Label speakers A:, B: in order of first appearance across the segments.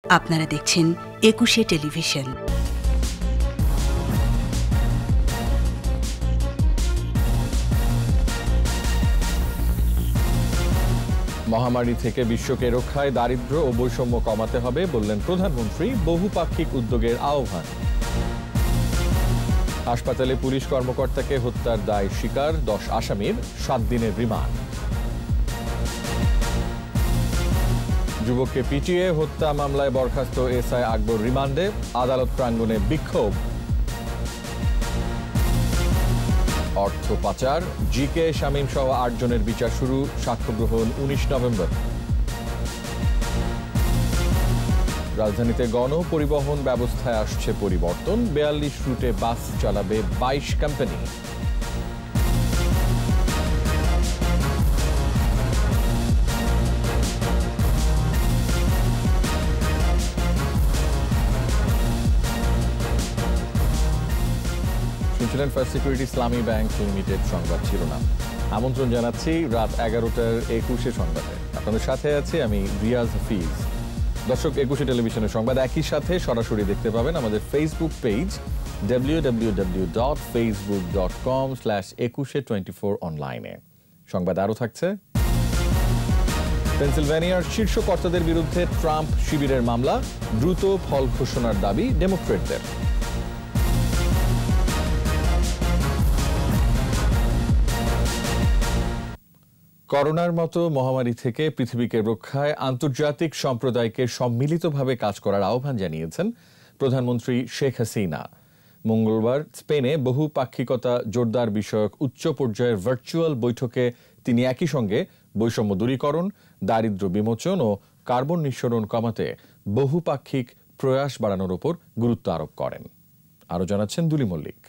A: আপনারা দেখছেন একুশে টেলিভিশন।
B: মহামারী থেকে বিশ্বকে রক্ষায় দারিদ্র্য ও বৈষম্য কমাতে হবে বললেন প্রধানমন্ত্রী। বহুপাক্ষিক উদ্যোগের আহ্বান। হাসপাতালে পুলিশ কর্মকর্তাকে হত্যার দায় স্বীকার 10 আসামির 7 দিনের রিমান্ড। যুবককে পিটিয়ে হত্যা মামলায় বরখাস্ত এসআই আকবর রিমান্ডে। আদালত প্রাঙ্গণে বিক্ষোভ। অর্থ পাচার, জিকে শামীম সহ 8 জনের বিচার শুরু। সাক্ষ্য গ্রহণ 19 নভেম্বর। রাজধানীতে গণপরিবহন ব্যবস্থায় আসছে পরিবর্তন। 42 রুটে বাস চালাবে 22 কোম্পানি। শুনছিলেন ফার্স্ট সিকিউরিটি ইসলামী ব্যাংক লিমিটেড সংবাদ শিরোনাম। আমন্ত্রণ জানাচ্ছি রাত 11টার 21 সংবাদে। আপনাদের সাথে আছি আমি রিয়াজ হাফিজ। দর্শক, 21 টেলিভিশনের সংবাদ একই সাথে সরাসরি দেখতে পাবেন আমাদের ফেসবুক পেজ www.facebook.com/2124 অনলাইনে। সংবাদ আরও থাকছে। পেনসিলভেনিয়ার শীর্ষ কর্তাদের বিরুদ্ধে ট্রাম্প শিবিরের মামলা। দ্রুত ফল ঘোষণার দাবি ডেমোক্রেটদের। করোনার মতো মহামারী থেকে পৃথিবীকে রক্ষায় আন্তর্জাতিক সম্প্রদায়কে সম্মিলিতভাবে কাজ করার আহ্বান জানিয়েছেন প্রধানমন্ত্রী শেখ হাসিনা। মঙ্গলবার স্পেনে বহুপাক্ষিকতা জোরদার বিষয়ক উচ্চ পর্যায়ের ভার্চুয়াল বৈঠকে তিনি একই সঙ্গে বৈষম্য দূরীকরণ, দারিদ্র্য বিমোচন ও কার্বন নিঃসরণ কমাতে বহুপাক্ষিক প্রয়াস বাড়ানোর উপর গুরুত্ব আরোপ করেন। আরও জানাচ্ছেন দুলি মল্লিক।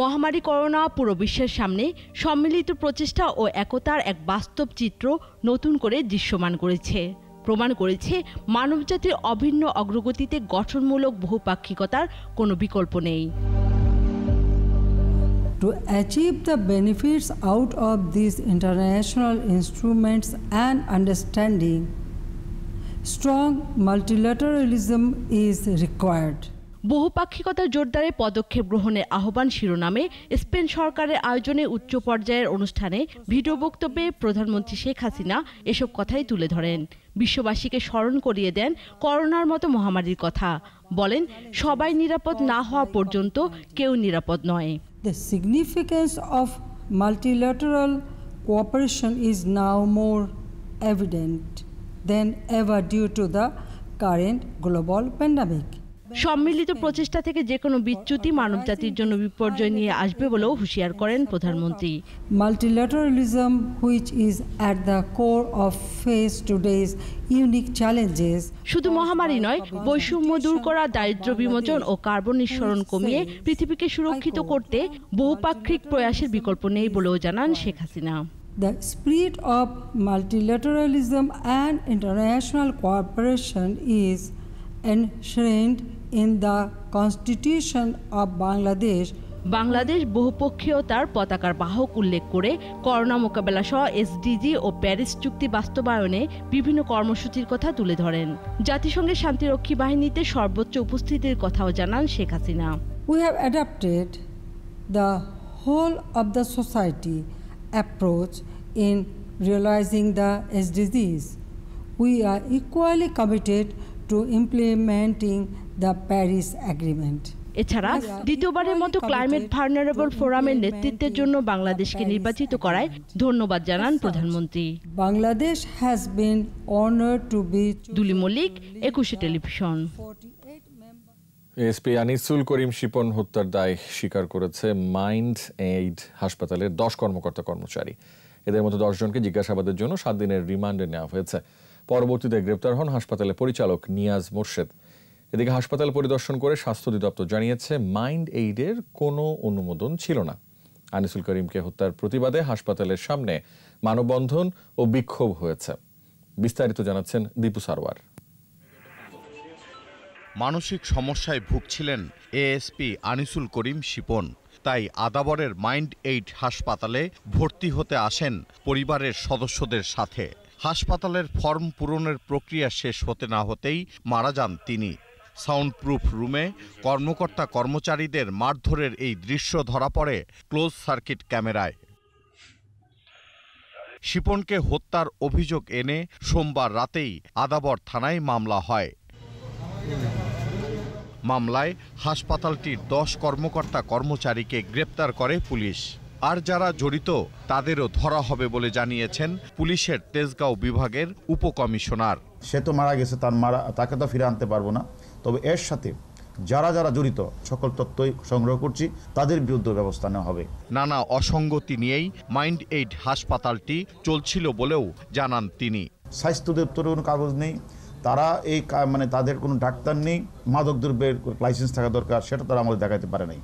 C: মহামারী করোনা পুরো বিশ্বের সামনে সম্মিলিত প্রচেষ্টা ও একতার এক বাস্তব চিত্র নতুন করে দৃশ্যমান করেছে, প্রমাণ করেছে মানবজাতির অভিন্ন অগ্রগতিতে গঠনমূলক বহুপাক্ষিকতার কোনো বিকল্প নেই।
D: To achieve the benefits out of these international instruments and understanding, strong multilateralism is required.
C: বহুপাক্ষিকতার জোরদারে পদক্ষেপ গ্রহণের আহ্বান শিরোনামে স্পেন সরকারের আয়োজনে উচ্চ পর্যায়ের অনুষ্ঠানে ভিডিও বক্তব্যে প্রধানমন্ত্রী শেখ হাসিনা এসব কথাই তুলে ধরেন। বিশ্ববাসীকে স্মরণ করিয়ে দেন করোনার মতো মহামারীর কথা। বলেন, সবাই নিরাপদ না হওয়া পর্যন্ত কেউ নিরাপদ নয়।
D: The significance of multilateral cooperation is now more evident than ever due to the current global pandemic.
C: সম্মিলিত প্রচেষ্টা থেকে যে কোনো বিচ্যুতি মানবজাতির জন্য বিপর্যয় নিয়ে আসবে বলেও হুঁশিয়ার করেন প্রধানমন্ত্রী।
D: Multilateralism, which is at the core of face today's unique challenges.
C: শুধু মহামারী নয়, বৈষম্য দূর করা, দারিদ্র্য বিমোচন ও কার্বন নিঃসরণ কমিয়ে পৃথিবীকে সুরক্ষিত করতে বহুপাক্ষিক প্রয়াসের বিকল্প নেই বলেও জানান Sheikh Hasina.
D: The spirit of multilateralism and international cooperation is enshrined in the Constitution of Bangladesh.
C: Bangladesh বহুপক্ষীয়তার পতাকার বাহক উল্লেখ করে করোনা মোকাবেলা সহ এসডিজি ও প্যারিস চুক্তি বাস্তবায়নে বিভিন্ন কর্মসূচির কথা তুলে ধরেন। জাতিসংঘের শান্তিরক্ষী বাহিনীতে সর্বোচ্চ উপস্থিতির কথাও জানান Sheikh Hasina.
D: We have adopted the whole of the society approach in realizing the SDGs. We are equally committed to implementing the Paris Agreement.
C: এছাড়া দ্বিতীয়বারের মতো ক্লাইমেট ভালনারেবল ফোরামের নেতৃত্বের জন্য বাংলাদেশকে নির্বাচিত করায় ধন্যবাদ জানান প্রধানমন্ত্রী।
D: Bangladesh has been honored to be
C: Duli Mallick, 21 television.
B: SP Anisul Karim Shipon হত্যার দায় স্বীকার করেছে মাইন্ড এইড হাসপাতালের 10 কর্মকর্তা কর্মচারী। এদের মধ্যে 10 জনকে জিজ্ঞাসাবাদের জন্য 7 দিনের রিমান্ডে নেওয়া হয়েছে। পরবর্তীতে গ্রেপ্তার হন হাসপাতালের পরিচালক নিয়াজ মোর্শেদ। এদিকে হাসপাতাল পরিদর্শন করে স্বাস্থ্য অধিদপ্তর জানিয়েছে মাইন্ড এইডের কোনো অনুমোদন ছিল না। আনিসুল করিমকে হত্যার প্রতিবাদে হাসপাতালের সামনে মানববন্ধন ও বিক্ষোভ হয়েছে। বিস্তারিত জানাচ্ছেন দীপু সারওয়ার।
E: মানসিক সমস্যায় ভুগছিলেন এএসপি আনিসুল করিম শিপন। তাই আদাবরের মাইন্ড এইড হাসপাতালে ভর্তি হতে আসেন পরিবারের সদস্যদের সাথে। হাসপাতালের ফর্ম পূরণের প্রক্রিয়া শেষ হতে না হতেই মারা যান তিনি। সাউন্ড প্রুফ রুমে কর্মকর্তা কর্মচারীদের মারধরের এই দৃশ্য ধরা পড়ে ক্লোজ সার্কিট ক্যামেরায়। শিপনকে হত্যার অভিযোগ এনে সোমবার রাতেই আদাবর থানায় মামলা হয়। মামলায় হাসপাতালটির 10 কর্মকর্তা কর্মচারীকে গ্রেপ্তার করে পুলিশ। আর যারা জড়িত তাদেরও ধরা হবে বলে জানিয়েছেন পুলিশের তেজগাঁও বিভাগের উপকমিশনার।
F: সে তো মারা গেছে, তাকে তো ফিরে আনতে পারবো না, তবে এর সাথে যারা যারা জড়িত সকল তথ্যই সংগ্রহ করছি, তাদের বিরুদ্ধে ব্যবস্থা নেওয়া হবে।
E: নানা অসঙ্গতি নিয়েই মাইন্ড এইড হাসপাতালটি চলছিল বলেও জানান তিনি।
F: স্বাস্থ্য দপ্তরের কোনো কাগজ নেই, তারা এই তাদের কোনো ডাক্তার নেই, মাদক দ্রব্যের লাইসেন্স থাকা দরকার, সেটা তারা আমাদের দেখাতে পারে নাই।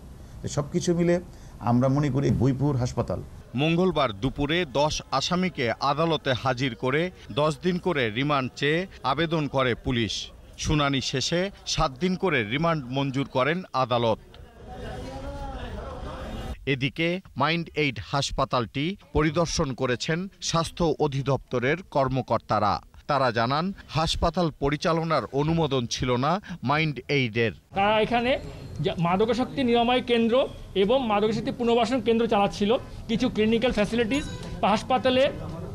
F: সব কিছু মিলে আমরা মনে করি ভুইপুর হাসপাতাল।
E: মঙ্গলবার দুপুরে 10 আসামিকে আদালতে হাজির করে 10 দিন করে রিমান্ড চেয়ে আবেদন করে পুলিশ। শুনানি শেষে 7 দিন করে রিমান্ড মঞ্জুর করেন আদালত। এদিকে মাইন্ড এইড হাসপাতালটি পরিদর্শন করেছেন স্বাস্থ্য অধিদপ্তরের কর্মকর্তারা। তারা জানান হাসপাতাল পরিচালনার অনুমোদন ছিল না মাইন্ড এইডের।
G: তারা এখানে মাদকাসক্তি নিরাময় কেন্দ্র এবং মাদকাসক্তি পুনর্বাসন কেন্দ্র চালাচ্ছিল। কিছু ক্লিনিক্যাল ফ্যাসিলিটিস বা হাসপাতালে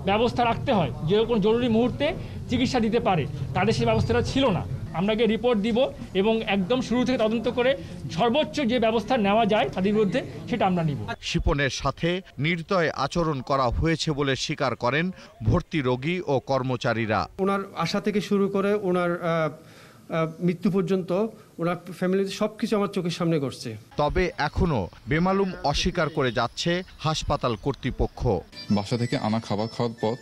G: ব্যবস্থা রাখতে হয়, যে কোনো জরুরি মুহূর্তে চিকিৎসা দিতে পারে, তাদের সেই ব্যবস্থাটা ছিল না। আপনাকে রিপোর্ট দিব এবং একদম শুরু থেকে তদন্ত করে সর্বোচ্চ যে ব্যবস্থা নেওয়া যায় তাদের বিরুদ্ধে সেটা আমরা নিব।
E: শিপনের সাথে নির্দয় আচরণ করা হয়েছে বলে স্বীকার করেন ভর্তি রোগী ও কর্মচারীরা।
H: ওনার আশা থেকে শুরু করে ওনার মৃত্যু পর্যন্ত ওনার ফ্যামিলিতে সবকিছু আমার চোখের সামনে ঘটছে।
E: তবে এখনো বেমালুম অস্বীকার করে যাচ্ছে হাসপাতাল কর্তৃপক্ষ।
I: বাসা থেকে আনা খাবার খাওয়ার পর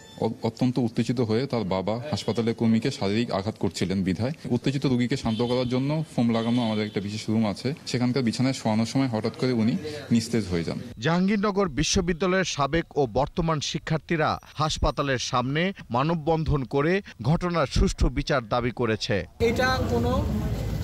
I: অত্যন্ত উত্তেজিত হয়ে তার বাবা হাসপাতালের কর্মীকে শারীরিক আঘাত করছিলেন বিধায় উত্তেজিত রোগীকে শান্ত করার জন্য ফোম লাগানো আমাদের একটা বিশেষ রুম আছে, সেখানকার বিছানায় শোয়ানোর সময় হঠাৎ করে উনি নিস্তেজ হয়ে যান।
E: জাহাঙ্গীরনগর বিশ্ববিদ্যালয়ের সাবেক ও বর্তমান শিক্ষার্থীরা হাসপাতালের সামনে মানববন্ধন করে ঘটনার সুষ্ঠু বিচার দাবি করেছে।
J: এটা কোনো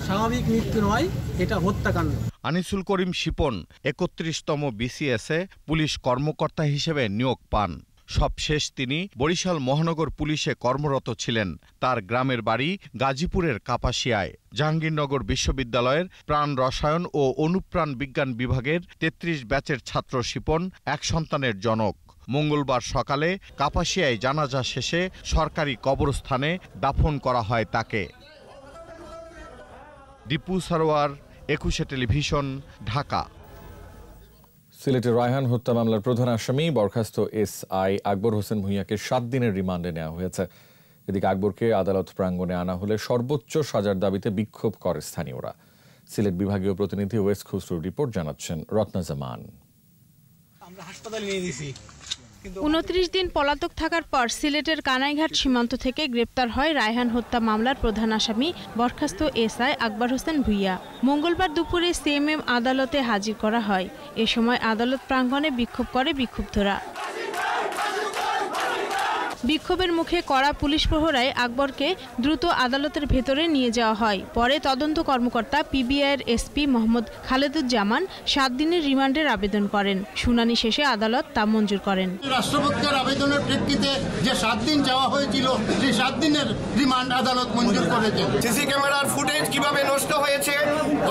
J: স্বাভাবিক মৃত্যু নয়, এটা হত্যাকাণ্ড।
E: আনিসুল করিম শিপন 31তম বিসিএসে পুলিশ কর্মকর্তা হিসেবে নিয়োগ পান। সবশেষ তিনি বরিশাল মহানগর পুলিশে কর্মরত ছিলেন। তার গ্রামের বাড়ি গাজীপুরের কাপাসিয়ায়। জাহাঙ্গীরনগর বিশ্ববিদ্যালয়ের প্রাণ রসায়ন ও অনুপ্রাণ বিজ্ঞান বিভাগের 33 ব্যাচের ছাত্র শিপন এক সন্তানের জনক। মঙ্গলবার সকালে কাপাসিয়ায় জানাজা শেষে সরকারি কবরস্থানে দাফন করা হয় তাকে। দীপু সারোয়ার, 21 টেলিভিশন, ঢাকা।
B: সিলেটে রায়হান হত্যা মামলার প্রধান আসামি বরখাস্ত এসআই আকবর হোসেন ভূঁইয়াকে 7 দিনের রিমান্ডে নেওয়া হয়েছে। এদিকে আকবরকে আদালত প্রাঙ্গণে আনা হলে সর্বোচ্চ সাজার দাবিতে বিক্ষোভ করে স্থানীয়রা। সিলেট বিভাগীয় প্রতিনিধি ওয়েস খুসরুর রিপোর্ট জানাচ্ছেন রত্না জামান।
K: 29 দিন পলাতক থাকার পর সিলেটের কানাইঘাট সীমান্ত থেকে গ্রেপ্তার হয় রায়হান হত্যা মামলার প্রধান আসামি বরখাস্ত এসআই আকবর হোসেন ভূঁইয়া। মঙ্গলবার দুপুরে সিএমএম আদালতে হাজির করা হয়। এ সময় আদালত প্রাঙ্গণে বিক্ষোভ করে বিক্ষুব্ধরা। বিক্ষোভের মুখে কড়া পুলিশ প্রহরায় আকবরকে দ্রুত আদালতের ভেতরে নিয়ে যাওয়া হয়। পরে তদন্ত কর্মকর্তা পিবিআইয়ের এসপি মোহাম্মদ খালেদুজ্জামান 7 দিনের রিমান্ডের আবেদন করেন। শুনানি শেষে আদালত তা মঞ্জুর করেন।
L: রাষ্ট্রপতির আবেদনের প্রেক্ষিতে যে 7 দিন যাওয়া হয়েছিল, সেই 7 দিনের রিমান্ড আদালত মঞ্জুর করেছেন।
M: সিসি ক্যামেরার ফুটেজ কিভাবে নষ্ট হয়েছে,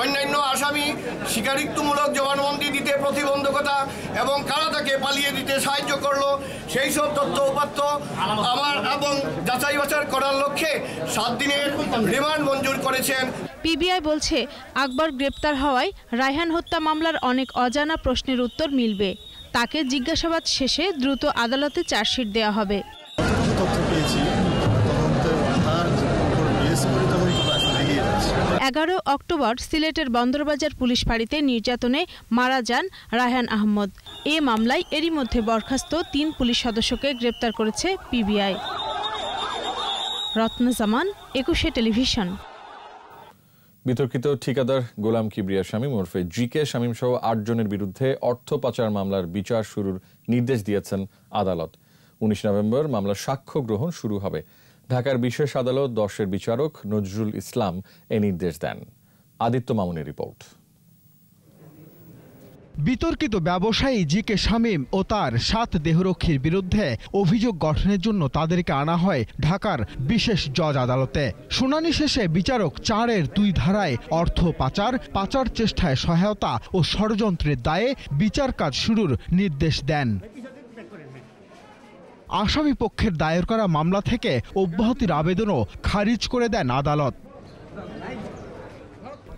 M: অন্যান্য আসামি স্বীকারোক্তিমূলক জবানবন্দি দিতে প্রতিবন্ধকতা এবং কারা তাকে পালিয়ে দিতে সাহায্য করলো, সেই সব তথ্য উপাত্ত আমার এবং যাচাই বাছাই করার লক্ষ্যে 7 দিনের রিমান্ড মঞ্জুর করেছেন।
K: পিবিআই বলছে আকবর গ্রেপ্তার হওয়ায় রায়হান হত্যা মামলার অনেক অজানা প্রশ্নের উত্তর মিলবে। তাকে জিজ্ঞাসাবাদ শেষে দ্রুত আদালতে চার্জশিট দেওয়া হবে। 11 অক্টোবর সিলেটের বন্দরবাজার পুলিশ ফাঁড়িতে নির্যাতনে মারা যান রায়হান আহমদ। এ মামলায় এরই মধ্যে বরখাস্ত 3 পুলিশ সদস্যকে গ্রেপ্তার করেছে পিবিআই। রত্না জামান, 21 টেলিভিশন।
B: বিতর্কিত ঠিকাদার গোলাম কিবরিয়া শামীম ওরফে জিকে শামীম সহ 8 জনের বিরুদ্ধে অর্থ পাচার মামলার বিচার শুরুর নির্দেশ দিয়েছেন আদালত। 19 নভেম্বর মামলার সাক্ষ্য গ্রহণ শুরু হবে। ঢাকার বিশেষ আদালত 10-এর বিচারক নজরুল ইসলাম এ নির্দেশ দেন। আদিত্য মামুনের রিপোর্ট।
N: বিতর্কিত ব্যবসায়ী জি.কে. শামীম ও তার 7 দেহরক্ষীর বিরুদ্ধে অভিযোগ গঠনের জন্য তাদেরকে আনা হয় ঢাকার বিশেষ জজ আদালতে। শুনানি শেষে বিচারক 4-এর 2 ধারায় অর্থ পাচার চেষ্টায় সহায়তা ও ষড়যন্ত্রের দায়ে বিচার কাজ শুরুর নির্দেশ দেন। আসামি পক্ষের দায়ের করা মামলা থেকে অব্যাহতির আবেদনও খারিজ করে দেন আদালত।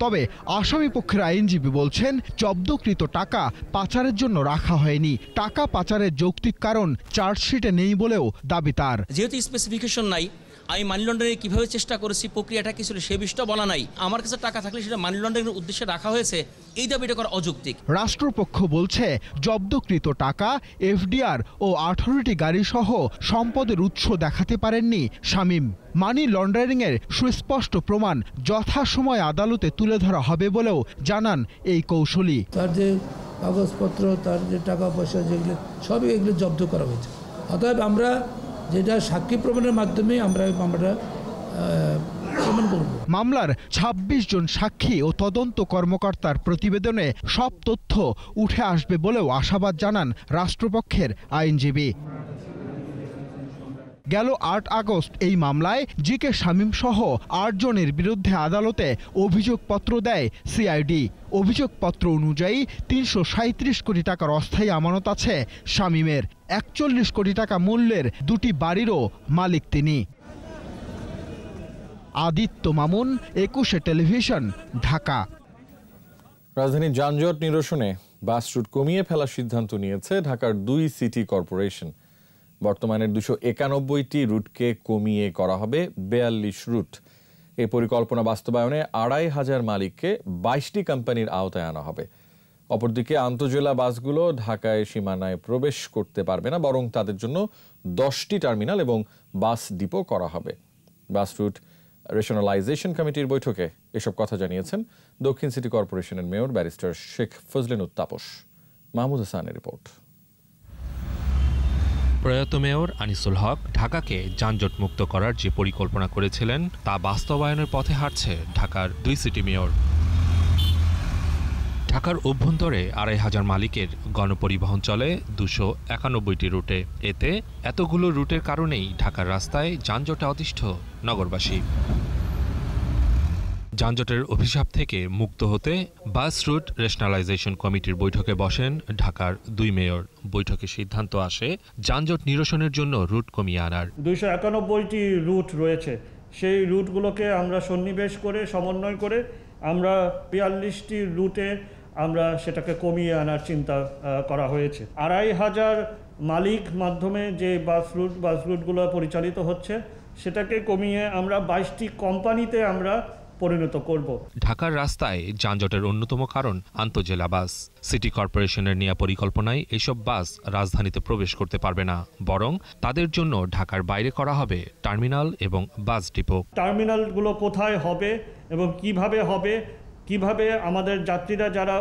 N: তবে আসামি পক্ষের আইনজীবী বলছেন, জব্দকৃত টাকা পাচারের জন্য রাখা হয়নি। টাকা পাচারের যৌক্তিক কারণ চার্জশিটে নেই বলেও দাবি তার।
O: যেহেতু স্পেসিফিকেশন নাই, আমি মানি লন্ডারিং কিভাবে চেষ্টা করেছি, প্রক্রিয়াটা কি ছিল সে বিষয়টা বলা নাই। আমার কাছে টাকা থাকলে সেটা মানি লন্ডারিংয়ের উদ্দেশ্যে রাখা হয়েছে, এই দাবিটা করা অযৌক্তিক। রাষ্ট্রপক্ষ বলছে, জব্দকৃত টাকা, এফডিআর ও 18টি গাড়ি সহ সম্পদের উৎস দেখাতে পারেননি শামীম। মানি লন্ডারিংয়ের সুস্পষ্ট প্রমাণ যথাসময়ে আদালতে তুলে ধরা হবে বলেও জানান এই কৌশলী।
P: তার যে কাগজপত্র, তার যে টাকা পয়সা, যেগুলো সবই এগুলো জব্দ করা হয়েছে। অতএব আমরা যেটা সাক্ষী প্রমাণের মাধ্যমে আমরা প্রমাণ করব। মামলার 26 জন সাক্ষী ও তদন্ত কর্মকর্তার প্রতিবেদনে সব তথ্য উঠে আসবে বলেও আশাবাদ জানান রাষ্ট্রপক্ষের আইনজীবী। গেল 8 আগস্ট এই মামলায় জি.কে. শামীম সহ 8 জনের বিরুদ্ধে আদালতে অভিযোগপত্র দেয় সিআইডি। অভিযোগপত্র অনুযায়ী 337 কোটি টাকার অস্থায়ী আমানত আছে শামীমের। 41 কোটি টাকা মূল্যের 2টি বাড়িরও মালিক তিনি। আদিত্য মামুন, 21 টেলিভিশন, ঢাকা।
B: রাজধানীর যানজট নিরসনে বাস রুট কমিয়ে ফেলার সিদ্ধান্ত নিয়েছে ঢাকার 2 সিটি কর্পোরেশন। বর্তমানের 291টি রুটকে কমিয়ে করা হবে 42 রুট। এই পরিকল্পনা বাস্তবায়নে 2,500 মালিককে 22টি কোম্পানির আওতায় আনা হবে। অপরদিকে আন্তঃজেলা বাসগুলো ঢাকায় সীমানায় প্রবেশ করতে পারবে না, বরং তাদের জন্য 10টি টার্মিনাল এবং বাস ডিপো করা হবে। বাস রুট রেশনালাইজেশন কমিটির বৈঠকে এসব কথা জানিয়েছেন দক্ষিণ সিটি কর্পোরেশনের মেয়র ব্যারিস্টার শেখ ফজলিনুত তাপস। মাহমুদ হাসানের রিপোর্ট।
Q: প্রয়াত মেয়র আনিসুল হক ঢাকাকে যানজট মুক্ত করার যে পরিকল্পনা করেছিলেন তা বাস্তবায়নের পথে হাঁটছে ঢাকার 2 সিটি মেয়র। ঢাকার অভ্যন্তরে 2,500 মালিকের গণপরিবহন চলে 291টি রুটে। এতে এতগুলো রুটের কারণেই ঢাকার রাস্তায় যানজটে অতিষ্ঠ নগরবাসী। যানজটের অভিশাপ থেকে মুক্ত হতে বাস রুট রেশনালাইজেশন কমিটির বৈঠকে বসেন ঢাকার 2 মেয়র। বৈঠকে সিদ্ধান্ত আসে যানজট নিরসনের জন্য রুট কমিয়ে আনার।
R: 291টি রুট রয়েছে, সেই রুটগুলোকে আমরা সন্নিবেশ করে সমন্বয় করে আমরা 42টি রুটে আমরা সেটাকে কমিয়ে আনার চিন্তা করা হয়েছে। 2,500 মালিক মাধ্যমে যে বাস রুটগুলো পরিচালিত হচ্ছে সেটাকে কমিয়ে আমরা 22টি কোম্পানিতে আমরা পরিণত করব।
Q: ঢাকার রাস্তায় যানজটের অন্যতম কারণ আন্তঃজেলা বাস। সিটি কর্পোরেশনের নেয়া পরিকল্পনায় এসব বাস রাজধানীতে প্রবেশ করতে পারবে না, বরং তাদের জন্য ঢাকার বাইরে করা হবে টার্মিনাল এবং বাস ডিপো।
R: টার্মিনালগুলো কোথায় হবে এবং কিভাবে হবে, কিভাবে আমাদের যাত্রীরা যারা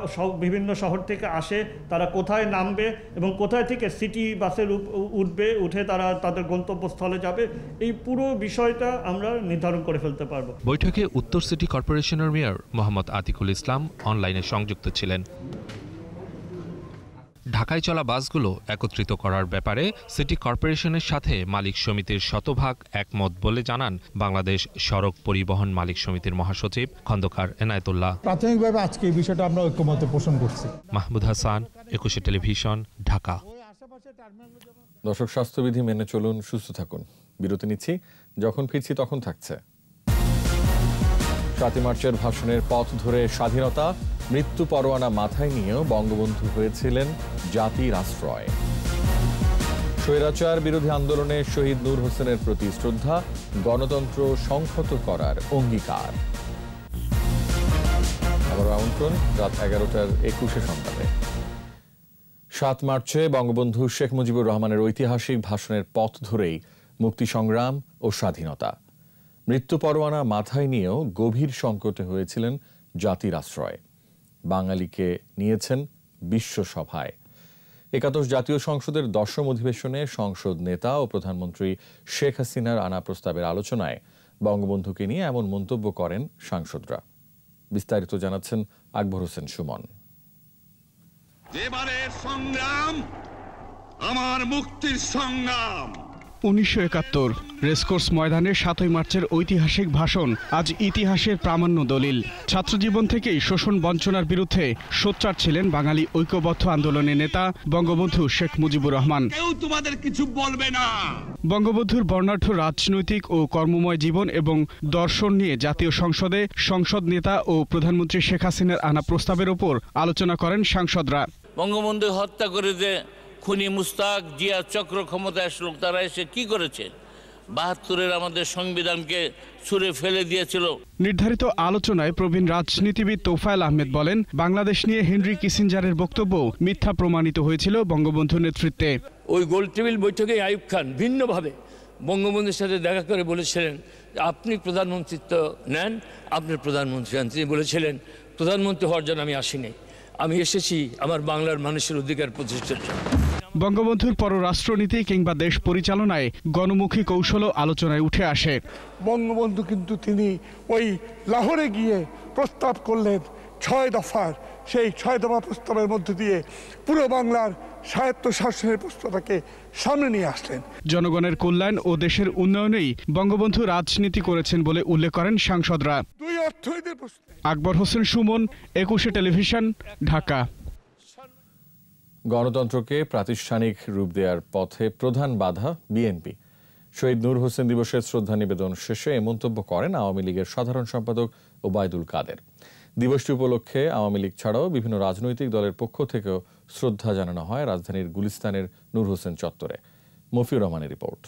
R: বিভিন্ন শহর থেকে আসে তারা কোথায় নামবে এবং কোথায় থেকে সিটি বাসে উঠে তারা তাদের গন্তব্যস্থলে যাবে, এই পুরো বিষয়টা আমরা নির্ধারণ করে ফেলতে পারবো।
Q: বৈঠকে উত্তর সিটি কর্পোরেশনের মেয়র মোহাম্মদ আতিকুল ইসলাম অনলাইনে সংযুক্ত ছিলেন। ঢাকায় চলা বাসগুলো একত্রিত করার ব্যাপারে সিটি কর্পোরেশনের সাথে মালিক সমিতির শতভাগ একমত বলে জানান বাংলাদেশ সড়ক পরিবহন মালিক সমিতির মহাসচিব খন্দকার এনায়েতুল্লাহ।
S: প্রাথমিকভাবে আজকে এই বিষয়টা আমরা ঐক্যমত পোষণ করছি।
Q: মাহমুদ হাসান, 21 টেলিভিশন, ঢাকা।
B: দর্শক, স্বাস্থ্যবিধি মেনে চলুন, সুস্থ থাকুন। বিরতি নিচ্ছি, যখন ফিরছি তখন থাকছে 7 মার্চের ভাষণের পথ ধরে স্বাধীনতা, মৃত্যু পরোয়ানা মাথায় নিয়েও বঙ্গবন্ধু হয়েছিলেন জাতির আশ্রয়। স্বৈরাচার বিরোধী আন্দোলনে শহীদ নূর হোসেনের প্রতি শ্রদ্ধা, গণতন্ত্র সংহত করার অঙ্গীকার। আবার আমন্ত্রণ রাত 11টার 21 সংবাদে। 7 মার্চে বঙ্গবন্ধু শেখ মুজিবুর রহমানের ঐতিহাসিক ভাষণের পথ ধরেই মুক্তি সংগ্রাম ও স্বাধীনতা, মৃত্যু পরোয়ানা মাথায় নিয়েও গভীর সংকটে হয়েছিলেন জাতির আশ্রয়। বাঙালিকে নিয়েছেন বিশ্বসভায়। 81 জাতীয় সংসদের 10ম অধিবেশনে সংসদ নেতা ও প্রধানমন্ত্রী শেখ হাসিনার আনা প্রস্তাবের আলোচনায় বঙ্গবন্ধুকে নিয়ে এমন মন্তব্য করেন সাংসদরা। বিস্তারিত জানাচ্ছেন আকবর হোসেন সুমন।
T: এবারের সংগ্রাম আমার মুক্তির সংগ্রাম।
P: 1971 রেসকোর্স ময়দানে 7ই মার্চের ঐতিহাসিক ভাষণ আজ ইতিহাসের প্রামাণ্য দলিল। ছাত্রজীবন থেকেই শোষণ বঞ্চনার বিরুদ্ধে সোচ্চার ছিলেন বাঙালি ঐক্যবদ্ধ আন্দোলনের নেতা বঙ্গবন্ধু শেখ মুজিবুর রহমান।
T: কেউ তোমাদের কিছু বলবে না।
P: বঙ্গবন্ধুর বর্ণাঢ্য রাজনৈতিক ও কর্মময় জীবন এবং দর্শন নিয়ে জাতীয় সংসদে সংসদ নেতা ও প্রধানমন্ত্রী শেখ হাসিনার আনা প্রস্তাবের ওপর আলোচনা করেন সাংসদরা।
U: বঙ্গবন্ধু হত্যা করে যে খুনি মুস্তাক জিয়া চক্র ক্ষমতায় আসলো, তারা এসে কি করেছে? ৭২-এর আমাদের সংবিধানকে ছুঁড়ে ফেলে দিয়েছিল।
P: নির্ধারিত আলোচনায় প্রবীণ রাজনীতিবিদ তোফায়েল আহমেদ বলেন, বাংলাদেশ নিয়ে হেনরি কিসিঞ্জারের বক্তব্য মিথ্যা প্রমাণিত হয়েছিল বঙ্গবন্ধুর নেতৃত্বে।
V: ওই গোল টেবিল বৈঠকে আইয়ুব খান ভিন্নভাবে বঙ্গবন্ধুর সাথে দেখা করে বলেছিলেন, আপনি প্রধানমন্ত্রিত্ব নেন, আপনি প্রধানমন্ত্রী হন। তিনি বলেছিলেন, প্রধানমন্ত্রী হওয়ার জন্য আমি আসিনি, আমি এসেছি আমার বাংলার মানুষের অধিকার প্রতিষ্ঠার জন্য।
P: বঙ্গবন্ধুর পররাষ্ট্রনীতি কিংবা দেশ পরিচালনায় গণমুখী কৌশলও আলোচনায় উঠে আসে।
W: বঙ্গবন্ধু কিন্তু তিনি ওই লাহোরে গিয়ে প্রস্তাব করলেন 6 দফার, সেই 6 দফা প্রস্তাবের মধ্যে দিয়ে পুরো বাংলার স্বায়ত্ত শাসনের প্রশ্নটাকে সামনে নিয়ে আসলেন।
P: জনগণের কল্যাণ ও দেশের উন্নয়নেই বঙ্গবন্ধু রাজনীতি করেছেন বলে উল্লেখ করেন সাংসদরা। আকবর হোসেন সুমন, 21 টেলিভিশন, ঢাকা।
B: গণতন্ত্রকে প্রাতিষ্ঠানিক রূপ দেওয়ার পথে প্রধান বাধা বিএনপি। শহীদ নূর হোসেন দিবসের শ্রদ্ধা নিবেদন শেষে এ মন্তব্য করেন আওয়ামী লীগের সাধারণ সম্পাদক ওবায়দুল কাদের। দিবসটি উপলক্ষে আওয়ামী লীগ ছাড়াও বিভিন্ন রাজনৈতিক দলের পক্ষ থেকেও শ্রদ্ধা জানানো হয় রাজধানীর গুলিস্তানের নূর হোসেন চত্বরে। মফিউর রহমানের রিপোর্ট।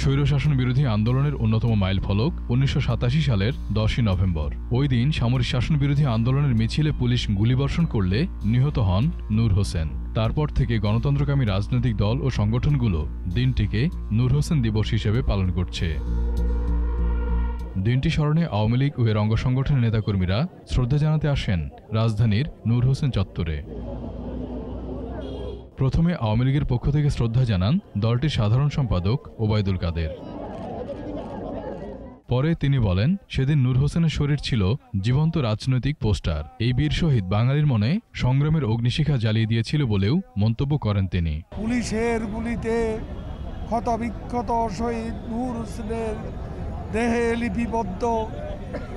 X: স্বৈরশাসন বিরোধী আন্দোলনের অন্যতম মাইল ফলক 1987 সালের 10ই নভেম্বর। ওই দিন সামরিক শাসন বিরোধী আন্দোলনের মিছিলে পুলিশ গুলিবর্ষণ করলে নিহত হন নূর হোসেন। তারপর থেকে গণতন্ত্রকামী রাজনৈতিক দল ও সংগঠনগুলো দিনটিকে নূর হোসেন দিবস হিসেবে পালন করছে। দিনটি স্মরণে আওয়ামী লীগ ও এর অঙ্গ সংগঠনের নেতাকর্মীরা শ্রদ্ধা জানাতে আসেন রাজধানীর নূর হোসেন চত্বরে। প্রথমে আওয়ামী লীগের পক্ষ থেকে শ্রদ্ধা জানান দলটির সাধারণ সম্পাদক ওবায়দুল কাদের। পরে তিনি বলেন, সেদিন নূর হোসেনের শরীর ছিল জীবন্ত রাজনৈতিক পোস্টার। এই বীর শহীদ বাঙালির মনে সংগ্রামের অগ্নিশিখা জ্বালিয়ে দিয়েছিল বলেও মন্তব্য করেন তিনি।
W: পুলিশের গুলিতে ক্ষতবিক্ষত শহীদ নূর হোসেনের দেহে লিপিবদ্ধ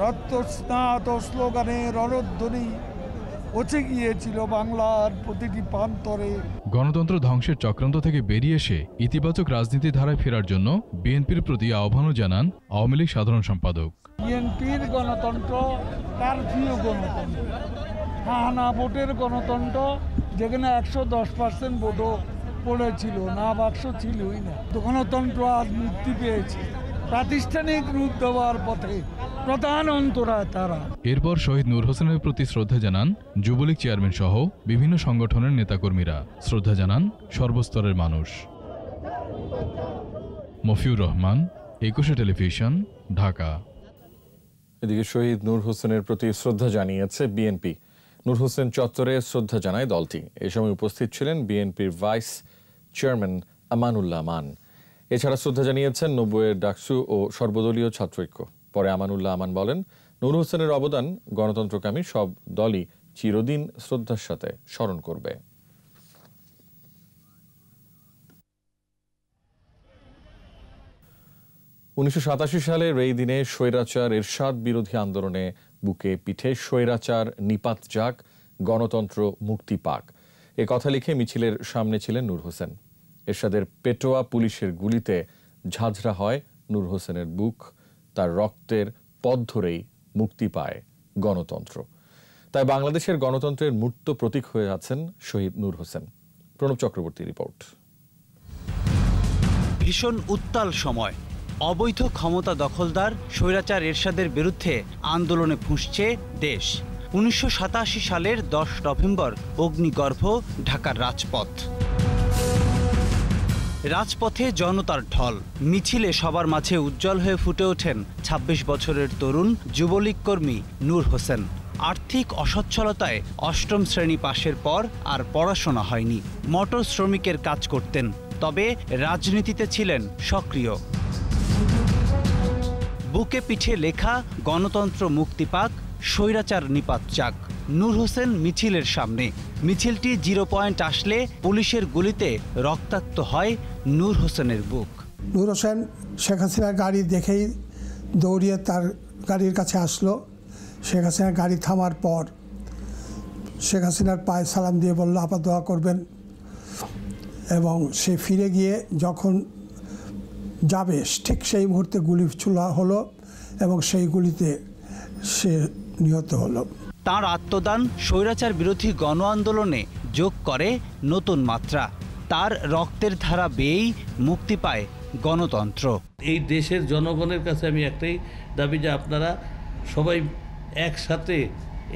W: রক্তস্নাত স্লোগানের রণধ্বনি পৌঁছে গিয়েছিল বাংলার প্রতিটি প্রান্তরে।
X: গণতন্ত্র ধ্বংসের চক্রান্ত থেকে বেরিয়ে এসে ইতিবাচক রাজনীতির ধারায় ফেরার জন্য বিএনপির প্রতি আহ্বানও জানান আওয়ামী লীগ সাধারণ সম্পাদক।
W: বিএনপির গণতন্ত্র তার প্রিয় গণতন্ত্র, হানা ভোটের গণতন্ত্র, যেখানে 110% ভোটও পড়েছিল না, বাক্স ছিলই না। গণতন্ত্র আজ মুক্তি পেয়েছে, প্রাতিষ্ঠানিক রূপ দেওয়ার পথে প্রধান অন্তরায় তারা।
X: এরপর শহীদ নূর হোসেনের প্রতি শ্রদ্ধা জানান যুবলীগ চেয়ারম্যান সহ বিভিন্ন সংগঠনের নেতাকর্মীরা। শ্রদ্ধা জানান সর্বস্তরের মানুষ। মফিউর রহমান, 21 টেলিভিশন, ঢাকা।
B: এদিকে শহীদ নূর হোসেনের প্রতি শ্রদ্ধা জানিয়েছে বিএনপি। নূর হোসেন চত্বরে শ্রদ্ধা জানায় দলটি। এ সময় উপস্থিত ছিলেন বিএনপির ভাইস চেয়ারম্যান আমানুল্লাহ আমান। এছাড়া শ্রদ্ধা জানিয়েছেন 90-এর ডাকসু ও সর্বদলীয় ছাত্রৈক্য। পরে আমানুল্লাহ আমান বলেন, নূর হোসেনের অবদান গণতন্ত্রকামী সব দলই চিরদিন শ্রদ্ধার সাথে স্মরণ করবে। সালের এই দিনে স্বৈরাচার এরশাদ বিরোধী আন্দোলনে বুকে পিঠে স্বৈরাচার নিপাত যাক, গণতন্ত্র মুক্তি পাক, এ কথা লিখে মিছিলের সামনে ছিলেন নূর হোসেন। এরশাদের পেটোয়া পুলিশের গুলিতে ঝাঁঝরা হয় নূর হোসেনের বুক। তার রক্তের পথ ধরেই মুক্তি পায় গণতন্ত্র। তাই বাংলাদেশের গণতন্ত্রের মূর্ত প্রতীক হয়ে আছেন শহীদ নূর হোসেন। প্রণব চক্রবর্তী রিপোর্ট।
Y: ভীষণ উত্তাল সময়, অবৈধ ক্ষমতা দখলদার স্বৈরাচার এরশাদের বিরুদ্ধে আন্দোলনে ফুঁসছে দেশ। 1987 সালের 10 নভেম্বর অগ্নিগর্ভ ঢাকার রাজপথ। রাজপথে জনতার ঢল, মিছিলে সবার মাঝে উজ্জ্বল হয়ে ফুটে ওঠেন 26 বছরের তরুণ যুবলীগ কর্মী নূর হোসেন। আর্থিক অসচ্ছলতায় 8ম শ্রেণী পাশের পর আর পড়াশোনা হয়নি। মোটর শ্রমিকের কাজ করতেন, তবে রাজনীতিতে ছিলেন সক্রিয়। বুকে পিঠে লেখা গণতন্ত্র মুক্তি পাক, স্বৈরাচার নিপাত যাক। নূর হোসেন মিছিলের সামনে। মিছিলটি 0 পয়েন্ট আসলে পুলিশের গুলিতে রক্তাক্ত হয় নূর হোসেনের বুক।
A: নূর হোসেন শেখ হাসিনার গাড়ি দেখেই দৌড়িয়ে তার গাড়ির কাছে আসলো। শেখ হাসিনার গাড়ি থামার পর শেখ হাসিনার পায়ে সালাম দিয়ে বলল, আপা দোয়া করবেন। এবং সে ফিরে গিয়ে যখন যাবে ঠিক সেই মুহূর্তে গুলি ছোড়া হলো এবং সেই গুলিতে সে নিহত হলো।
Y: তার আত্মদান স্বৈরাচার বিরোধী গণ আন্দোলনে যোগ করে নতুন মাত্রা। তার রক্তের ধারা বেয়েই মুক্তি পায় গণতন্ত্র।
C: এই দেশের জনগণের কাছে আমি একটাই দাবি যে আপনারা সবাই একসাথে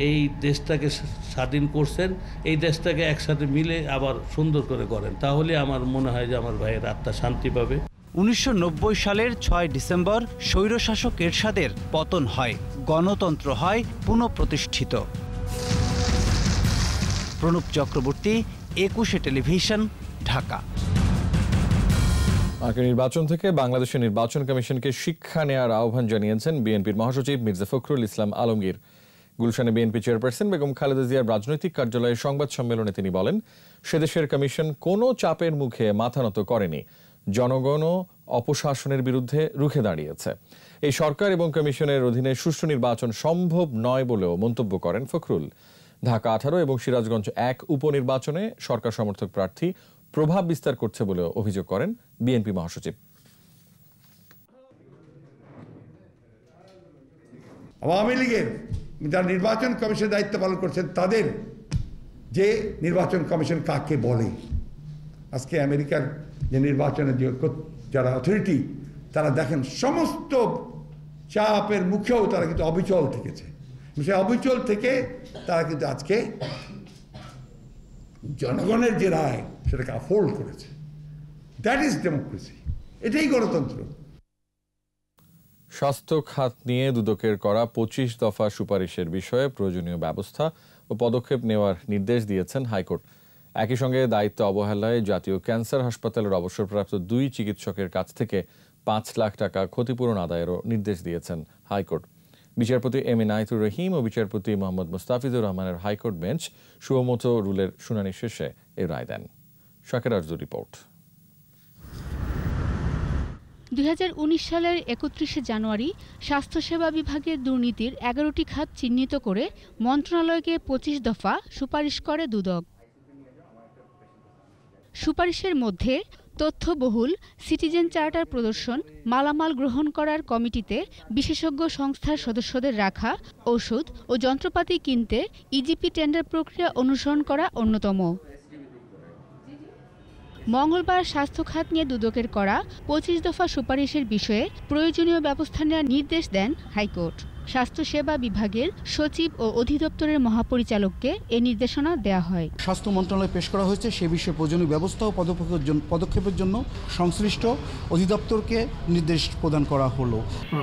C: এই দেশটাকে স্বাধীন করছেন, এই দেশটাকে একসাথে মিলে আবার সুন্দর করে করেন, তাহলে আমার মনে হয় যে আমার ভাইয়ের আত্মা শান্তি পাবে।
Y: 1990 সালের 6 ডিসেম্বর স্বৈরশাসক এরশাদের পতন হয়, গণতন্ত্র হয় পুনঃপ্রতিষ্ঠিত। প্রণব চক্রবর্তী, 21 টেলিভিশন, ঢাকা।
B: নির্বাচন থেকে বাংলাদেশের নির্বাচন কমিশনকে শিক্ষা নেওয়ার আহ্বান জানিয়েছেন বিএনপির মহাসচিব মির্জা ফখরুল ইসলাম আলমগীর। গুলশানে বিএনপি চেয়ারপারসন বেগম খালেদা জিয়ার রাজনৈতিক কার্যালয়ে সংবাদ সম্মেলনে তিনি বলেন, সেদেশের কমিশন কোনো চাপের মুখে মাথা নত করেনি, জনগণও অপশাসনের বিরুদ্ধে রুখে দাঁড়িয়েছে। এই সরকার এবং কমিশনের অধীনে সুষ্ঠু নির্বাচন সম্ভব নয় বলেও মন্তব্য করেন ফখরুল। ঢাকা 18 এবং সিরাজগঞ্জ 1 উপনির্বাচনে সরকার সমর্থক প্রার্থী প্রভাব বিস্তার করছে বলেও অভিযোগ করেন বিএনপি মহাসচিব।
D: আওয়ামী লীগের যারা নির্বাচন কমিশনের দায়িত্ব পালন করছেন তাদের যে নির্বাচন কমিশন কাকে বলে, আজকে আমেরিকার যে নির্বাচনের যারা অথরিটি তারা দেখেন সমস্ত চাপের মুখেও তারা কিন্তু অবিচল থেকেছে। সেই অবিচল থেকে তারা কিন্তু আজকে জনগণের যে রায় সেটাকে আফোল্ড করেছে। দ্যাট ইজ ডেমোক্রেসি, এটাই গণতন্ত্র।
B: স্বাস্থ্য খাত নিয়ে দুদকের করা 25 দফা সুপারিশের বিষয়ে প্রয়োজনীয় ব্যবস্থা ও পদক্ষেপ নেওয়ার নির্দেশ দিয়েছেন হাইকোর্ট। একই সঙ্গে দায়িত্ব অবহেলায় জাতীয় ক্যান্সার হাসপাতালের অবসরপ্রাপ্ত 2 চিকিৎসকের কাছ থেকে 5 লাখ টাকা ক্ষতিপূরণ আদায়েরও নির্দেশ দিয়েছেন হাইকোর্ট। বিচারপতি এম এ নাইতুর রহিম ও বিচারপতি মোহাম্মদ মুস্তাফিজুর রহমানের হাইকোর্ট বেঞ্চ সুমোটো রুলের শুনানি শেষে এই রায় দেন। শাকের আরজু রিপোর্ট।
F: 2019 সালের 31 জানুয়ারি স্বাস্থ্যসেবা বিভাগের দুর্নীতির 11টি খাত চিহ্নিত করে মন্ত্রণালয়কে 25 দফা সুপারিশ করে দুদক। সুপারিশের মধ্যে তথ্যবহুল সিটিজেন চার্টার প্রদর্শন, মালামাল গ্রহণ করার কমিটিতে বিশেষজ্ঞ সংস্থার সদস্যদের রাখা, ওষুধ ও যন্ত্রপাতি কিনতে ইজিপি টেন্ডার প্রক্রিয়া অনুসরণ করা অন্যতম। মঙ্গলবার স্বাস্থ্য খাত নিয়ে দুদকের করা 25 দফা সুপারিশের বিষয়ে প্রয়োজনীয় ব্যবস্থা নেওয়ার নির্দেশ দেন হাইকোর্ট। স্বাস্থ্যসেবা বিভাগের সচিব ও অধিদপ্তরের মহাপরিচালককে এ নির্দেশনা দেওয়া হয়।
G: স্বাস্থ্য মন্ত্রণালয়ে পেশ করা হয়েছে, সে বিষয়ে প্রয়োজনীয় ব্যবস্থা ও পদক্ষেপের জন্য সংশ্লিষ্ট অধিদপ্তরকে নির্দেশ প্রদান করা হলো।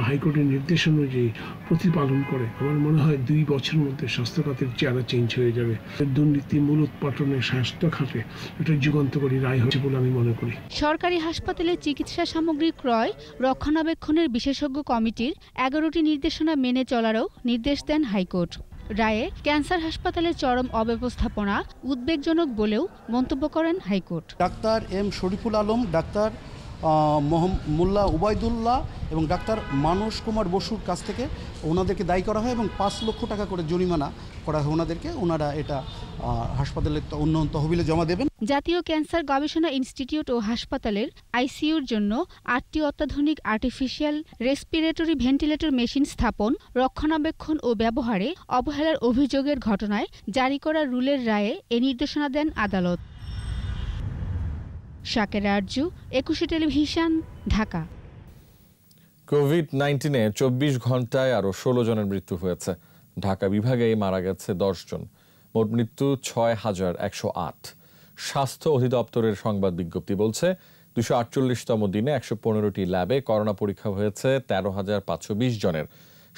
Z: হাইকোর্টের নির্দেশ অনুযায়ী প্রতিপালন করে আমার মনে হয় 2 বছরের মধ্যে স্বাস্থ্য খাতের চেহারা চেঞ্জ হয়ে যাবে। দুর্নীতি মূল উৎপাটনে স্বাস্থ্য খাতে একটা যুগান্তকারী রায় হচ্ছে বলে আমি মনে করি।
F: সরকারি হাসপাতালে চিকিৎসা সামগ্রী ক্রয় রক্ষণাবেক্ষণের বিশেষজ্ঞ কমিটির 11টি নির্দেশনা মেনে চলারও নির্দেশ দেন হাইকোর্ট। রায়ে ক্যান্সার হাসপাতালের চরম অব্যবস্থাপনা উদ্বেগজনক বলেও মন্তব্য করেন high court.
G: Doctor M Shariful Alam, doctor Mollah Ubaidullah এবং ডাক্তার মানস কুমার বসুর কাছ থেকে ওনাদেরকে দায়ী করা হয় এবং 5 লক্ষ টাকা করে জরিমানা করা হয় ওনাদেরকে। ওনারা এটা হাসপাতালের উন্নয়ন তহবিলে জমা দেবেন।
F: জাতীয় ক্যান্সার গবেষণা ইনস্টিটিউট ও হাসপাতালের আইসিইউর জন্য 8টি অত্যাধুনিক আর্টিফিশিয়াল রেসপিরেটরি ভেন্টিলেটর মেশিন স্থাপন, রক্ষণাবেক্ষণ ও ব্যবহারে অবহেলার অভিযোগের ঘটনায় জারি করা রুলের রায়ে এ নির্দেশনা দেন আদালত। শাকের আরজু, 21 টেলিভিশন, ঢাকা।
B: কোভিড-19-এ 24 ঘন্টায় আরও 16 জনের মৃত্যু হয়েছে। ঢাকা বিভাগে মারা গেছে 10 জন, মোট মৃত্যু 6108। স্বাস্থ্য অধিদপ্তরের সংবাদ বিজ্ঞপ্তি বলছে 248তম দিনে 115টি ল্যাবে করোনা পরীক্ষা হয়েছে 13,520 জনের,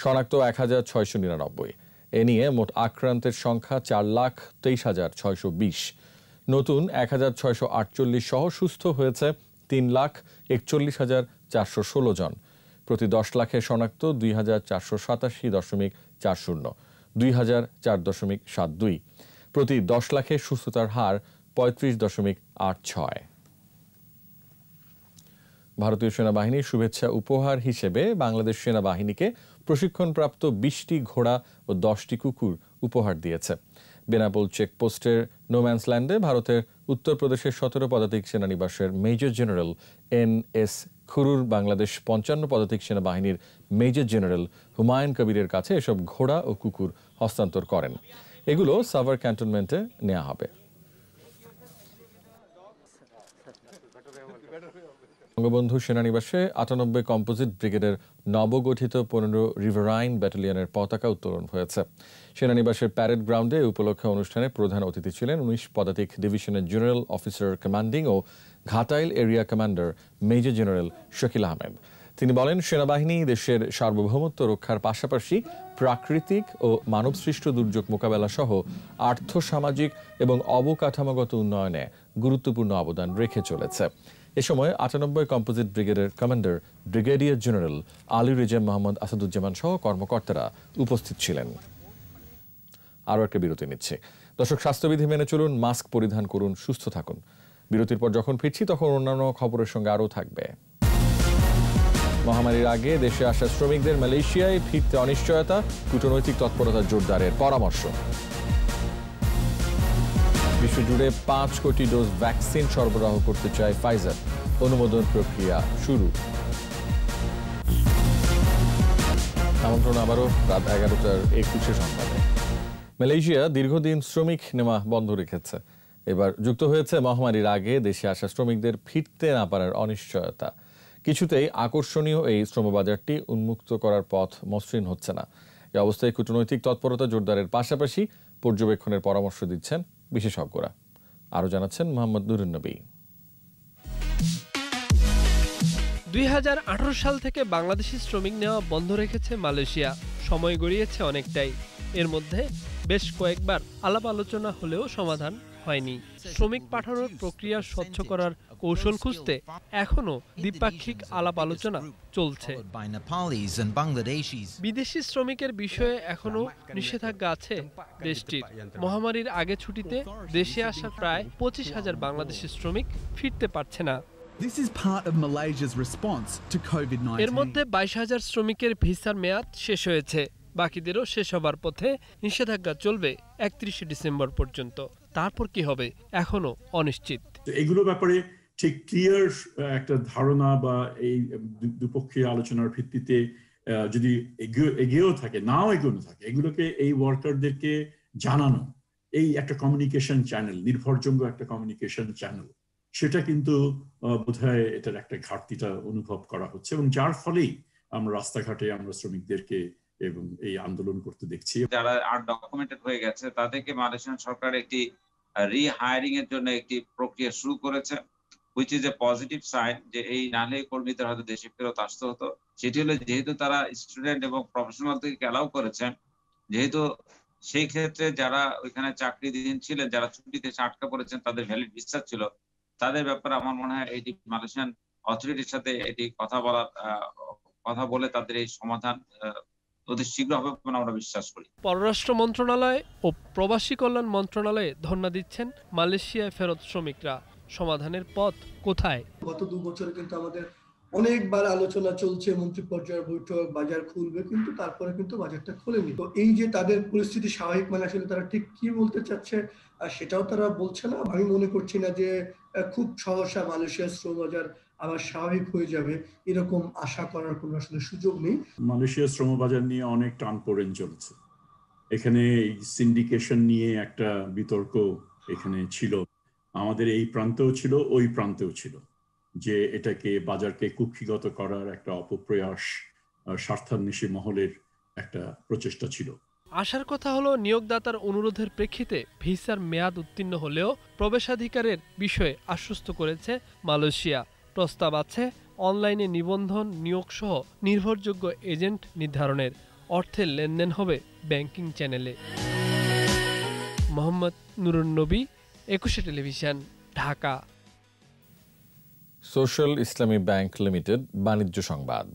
B: শনাক্ত 1,699। এ নিয়ে মোট আক্রান্তের সংখ্যা 4,23,620। নতুন 1,648 সহ সুস্থ হয়েছে 3,41,416 জন। প্রতি 10 লাখে শনাক্ত 2,487.40। 2004.72। প্রতি 10 লাখে সুস্থতার হার 35.86। ভারতীয় সেনাবাহিনীর শুভেচ্ছা উপহার হিসেবে বাংলাদেশ সেনাবাহিনীকে প্রশিক্ষণপ্রাপ্ত 20টি ঘোড়া ও 10টি কুকুর উপহার দিয়েছে। বেনাপোল চেকপোস্টের নোম্যান্সল্যান্ডে ভারতের উত্তরপ্রদেশের 17 পদাতিক সেনানিবাসের মেজর জেনারেল NS খুরুর বাংলাদেশ 55 পদাতিক সেনাবাহিনীর মেজর জেনারেল হুমায়ুন কবিরের কাছে এসব ঘোড়া ও কুকুর হস্তান্তর করেন। এগুলো সাভার ক্যান্টনমেন্টে নেওয়া হবে। বঙ্গবন্ধু সেনানিবাসে 98 কম্পোজিট ব্রিগেডের নবগঠিত 15 রিভারাইন ব্যাটালিয়নের পতাকা উত্তোলন হয়েছে। সেনানিবাসের প্যারেড গ্রাউন্ডে উপলক্ষে অনুষ্ঠানে প্রধান অতিথি ছিলেন 19 পদাতিক ডিভিশনের জেনারেল অফিসার কমান্ডিং ও Ghatail area commander major general Shakil Ahmed. তিনি বলেন, সেনাবাহিনী দেশের সার্বভৌমত্ব রক্ষার পাশাপাশি প্রাকৃতিক ও মানবসৃষ্ট দুর্যোগ মোকাবেলা সহ আর্থসামাজিক এবং অবকাঠামোগত উন্নয়নে গুরুত্বপূর্ণ অবদান রেখে চলেছে। এ সময় 98 কম্পোজিট ব্রিগেডের commander brigadier general Ali Reza Mohammad Asaduzzaman সহ কর্মকর্তারা উপস্থিত ছিলেন। আরও একটা বিরতি নিচ্ছে। দর্শক, স্বাস্থ্যবিধি মেনে চলুন, মাস্ক পরিধান করুন, সুস্থ থাকুন। বিরতির পর যখন ফিরছি তখন অন্যান্য খবরের সঙ্গে আরও থাকবে। মহামারীর আগে দেশে আসা শ্রমিকদের মালয়েশিয়ায় ফিরতে অনিশ্চয়তা, কূটনৈতিক তৎপরতা জোরদারের পরামর্শ। বিশ্বজুড়ে 5 কোটি ডোজ ভ্যাকসিন সরবরাহ করতে চায় ফাইজার, অনুমোদন প্রক্রিয়া শুরু। আমন্ত্রণ আবারও রাত 11:21 সংবাদে। মালয়েশিয়া দীর্ঘদিন শ্রমিক নেওয়া বন্ধ রেখেছে। এবার যুক্ত হয়েছে মহামারীর আগে দেশে আসা শ্রমিকদের ফিরতে না পারার অনিশ্চয়তা। কিছুতেই আকর্ষণীয় এই শ্রমবাজারটি উন্মুক্ত করার পথ মসৃণ হচ্ছে না। এই অবস্থায় কূটনৈতিক তৎপরতা জোরদারের পাশাপাশি পর্যবেক্ষণের পরামর্শ দিচ্ছেন বিশেষজ্ঞরা। আরও জানাচ্ছেন মোহাম্মদ নুরুন নবী।
E: 2018 সাল থেকে বাংলাদেশি শ্রমিক নেওয়া বন্ধ রেখেছে মালয়েশিয়া। সময় গড়িয়েছে অনেকটাই। এর মধ্যে বেশ কয়েকবার আলাপ আলোচনা হলেও সমাধান হয়নি। শ্রমিক পাঠানোর প্রক্রিয়া স্বচ্ছ করার কৌশল খুঁজতে এখনো দ্বিপাক্ষিক আলাপ আলোচনা চলছে। বিদেশি শ্রমিকের বিষয়ে এখনো নিষেধাজ্ঞা আছে দেশটির। মহামারীর আগে ছুটিতে দেশে আসা প্রায় 25,000 বাংলাদেশি শ্রমিক ফিরতে পারছে না।
H: This is part of Malaysia's response to COVID-19.
E: এর মধ্যে 22,000 শ্রমিকের ভিসার মেয়াদ শেষ হয়েছে। বাকিদেরও শেষ হবার পথে। নিষেধাজ্ঞা চলবে 31 ডিসেম্বর পর্যন্ত। তারপর কি হবে এখনো অনিশ্চিত।
I: এগুলো ব্যাপারে ঠিক ক্লিয়ার একটা ধারণা বা এই দুপক্ষীয় আলোচনার ভিত্তিতে যদি এগিয়েও থাকে, নাও এগোনো থাকে, এগুলোকে এই ওয়ার্কারদেরকে জানানো, এই একটা কমিউনিকেশন চ্যানেল, নির্ভরযোগ্য একটা কমিউনিকেশন চ্যানেল, সেটা কিন্তু বোধহয় এটার একটা ঘাটতিটা অনুভব করা হচ্ছে, এবং যার ফলেই আমরা রাস্তাঘাটে আমরা শ্রমিকদেরকে এবং এই আন্দোলন করতে দেখছি।
J: যারা ডকুমেন্টেড হয়ে গেছে তাদেরকে মালয়েশিয়ান সরকার একটি রিহায়ারিং এর জন্য একটি প্রক্রিয়া শুরু করেছে, which is a positive sign, যে এই নালে কর্মীদের হয়তো দেশে ফেরত আসতে হতো। সেটি হলো যেহেতু তারা স্টুডেন্ট এবং প্রফেশনালদেরকে অ্যালাউ করেছেন, যেহেতু সেই ক্ষেত্রে যারা ওইখানে চাকরিধীন ছিলেন, যারা ছুটিতে আটকা পড়েছেন, তাদের ভ্যালিড ভিসা ছিল, তাদের ব্যাপারে আমার মনে হয় এটি মালয়েশিয়ান অথরিটির সাথে এটি কথা বলে তাদের এই সমাধান অতি শীঘ্র হবে বলে আমরা বিশ্বাস করি।
E: পররাষ্ট্র মন্ত্রণালয় ও প্রবাসী কল্যাণ মন্ত্রণালয়ে ধর্ণা দিচ্ছেন মালয়েশিয়ায় ফেরত শ্রমিকরা। সমাধানের পথ কোথায়?
L: গত 2 বছরে কিন্তু আমাদের অনেকবার আলোচনা চলছে, মন্ত্রী পর্যায়ের বৈঠক, বাজার খুলবে, কিন্তু তারপরে কিন্তু বাজারটা খোলেনি। তো এই যে তাদের পরিস্থিতি স্বাভাবিক, মানে আসলে তারা ঠিক কি বলতে চাচ্ছে সেটাও তারা বলছে না। আমি মনে করছি না যে খুব সহসা মালয়েশিয়ার শ্রম বাজার আবার স্বাভাবিক হয়ে যাবে, এরকম আশা করার কোনো আসলে সুযোগ নেই।
I: মালয়েশিয়ার শ্রম বাজার নিয়ে অনেক টানপোড়েন চলছে। এখানে সিন্ডিকেশন নিয়ে একটা বিতর্ক এখানে ছিল, আমাদের এই প্রান্তেও ছিল, ওই প্রান্তেও ছিল, যে এটাকে বাজারকে কুক্ষিগত করার একটা অপপ্রয়াস স্বার্থান্বেষী মহলের একটা প্রচেষ্টা ছিল।
E: আশার কথা হলো নিয়োগদাতার অনুরোধের প্রেক্ষিতে ভিসার মেয়াদ উত্তীর্ণ হলেও প্রবেশাধিকারের বিষয়ে আশ্বস্ত করেছে মালয়েশিয়া। প্রস্তাব আছে অনলাইনে নিবন্ধন, নিয়োগ সহ নির্ভরযোগ্য এজেন্ট নির্ধারণের। অর্থের লেনদেন হবে ব্যাংকিং চ্যানেলে। মোহাম্মদ নুরুন নবী, 21 টেলিভিশন, ঢাকা।
B: সোশ্যাল ইসলামী ব্যাংক লিমিটেড বাণিজ্য সংবাদ।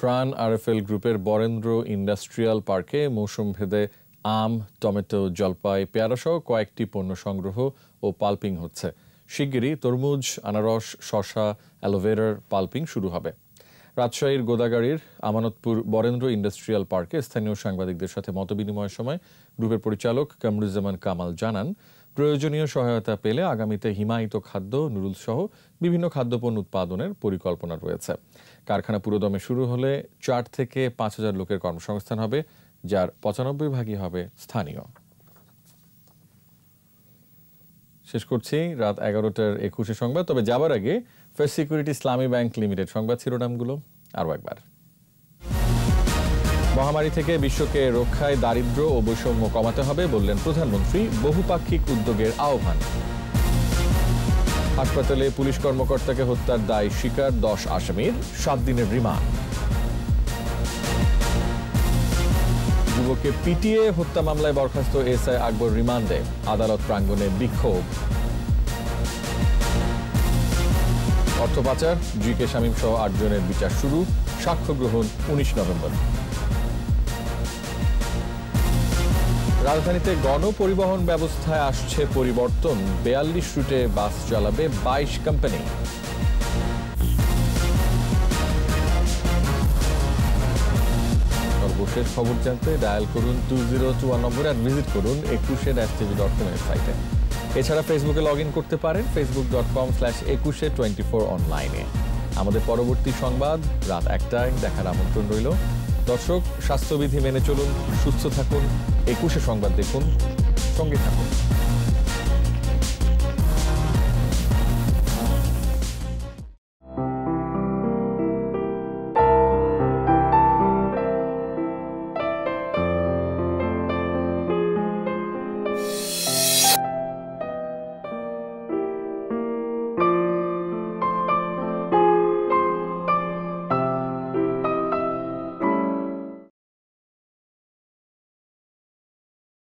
B: প্রাণ আরএফএল গ্রুপের বরেন্দ্র ইন্ডাস্ট্রিয়াল পার্কে মৌসুম ভেদে আম, টমেটো, জলপাই, পেয়ারা সহ কয়েকটি পণ্য সংগ্রহ ও পাল্পিং হচ্ছে। শিগগিরই তরমুজ, আনারস, শসা, অ্যালোভেরার পাল্পিং শুরু হবে। রাজশাহীর গোদাগাড়ির আমানতপুর বরেন্দ্র ইন্ডাস্ট্রিয়াল পার্কে স্থানীয় সাংবাদিকদের সাথে মতবিনিময়ের সময় গ্রুপের পরিচালক কামরুজ্জামান কামাল জানান, প্রয়োজনীয় সহায়তা পেলে আগামীতে হিমায়িত খাদ্য, নুডলস সহ বিভিন্ন খাদ্যপণ্য উৎপাদনের পরিকল্পনা রয়েছে। কারখানা পুরোদমে শুরু হলে 4 থেকে 5,000 লোকের কর্মসংস্থান হবে, যার 95 ভাগই হবে স্থানীয়। শেষ করছি রাত 11টার 21 সংবাদ। তবে যাবার আগে ফার্স্ট সিকিউরিটি ইসলামী ব্যাংক লিমিটেড সংবাদ শিরোনামগুলো আরও একবার। মহামারী থেকে বিশ্বকে রক্ষায় দারিদ্র্য ও বৈষম্য কমাতে হবে বললেন প্রধানমন্ত্রী, বহুপাক্ষিক উদ্যোগের আহ্বান। হাসপাতালে পুলিশ কর্মকর্তাকে হত্যার দায় স্বীকার 10 আসামির, 7 দিনের রিমান্ড। যুবককে পিটিয়ে হত্যা মামলায় বরখাস্ত এসআই আকবর রিমান্ডে, আদালত প্রাঙ্গণে বিক্ষোভ। অর্থ পাচার, জি.কে. শামীম সহ 8 জনের বিচার শুরু, সাক্ষ্য গ্রহণ 19 নভেম্বর। রাজধানীতে গণপরিবহন ব্যবস্থায় আসছে পরিবর্তন, 42 রুটে বাস চালাবে 22 কোম্পানি। সর্বশেষ খবর জানতে ডায়াল করুন 2021 নম্বরে আর ভিজিট করুন 21.tv.com ওয়েবসাইটে। এছাড়া ফেসবুকে লগ ইন করতে পারেন facebook.com/2124 অনলাইনে। আমাদের পরবর্তী সংবাদ রাত 1টায় দেখার আমন্ত্রণ রইল। দর্শক, স্বাস্থ্যবিধি মেনে চলুন, সুস্থ থাকুন, 21 সংবাদ দেখুন, সঙ্গে থাকুন।